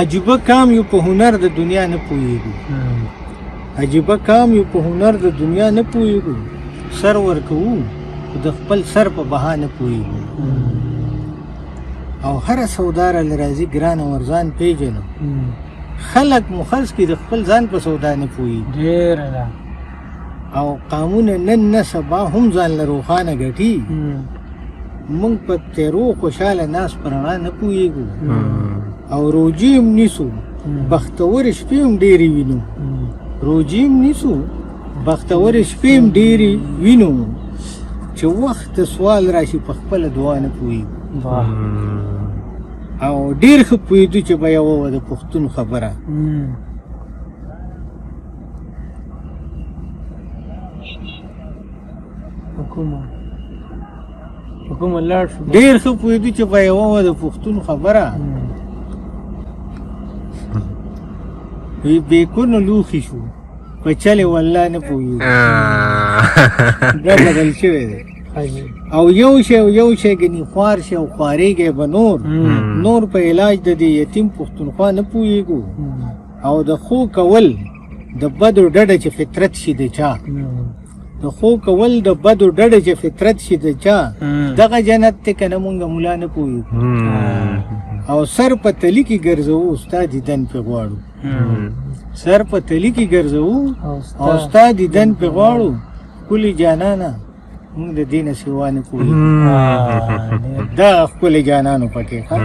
عجیبه کام یو په هنر د دنیا نه پوهېږو عجیبه کام یو په هنر د دنیا نه پوهېږو سر ورکوو خو د خپل سر په بها نه پوهېږو او هره سودا راله راځي ګرانه ورځان پېژنو خلک مخلص کې د خپل ځان په سودا نه پوهېږي ډېره ده او قانون نن نه سبا هم ځان له روښانه ګټي موږ په تیرو خوشحاله ناس په رڼا نه پوهېږو او روجي هم نیسو بختور شپې هم ډېرې وینو روجي هم نیسو بختور شپې هم ډېرې وینو چې وخت د سوال راشي په خپله دعا نه پوهېږو او ډېر ښه پوهېدو چې به یوه وه د پښتون خبره حکومت لاړ شو ډېر ښه پوهېدو چې به یوه وه د پښتون خبره وی بیکونو لوښي شو په چلې والله نه پوهېږو دا بدل شوی دی او یو شی ګنې خوار شي او خوارېږی به نور په علاج د دې یتیم پښتونخوا نه پوهېږو او د خو کول د بدو ډډه چې فطرت شي د چا د خو کول د بدو ډډه چې فطرت شي د چا دغه جنت دی که نه مونږ ملا نه پوهېږو او سر په تلي کې ګرځوو ستا دیدن پې غواړو سر په تلي کې ګرځوو او ستا دیدن پې غواړو ښکلې جانانه موږ د دې نه سوا نه پوهېږو دغه ښکلې جانانو پکې ښه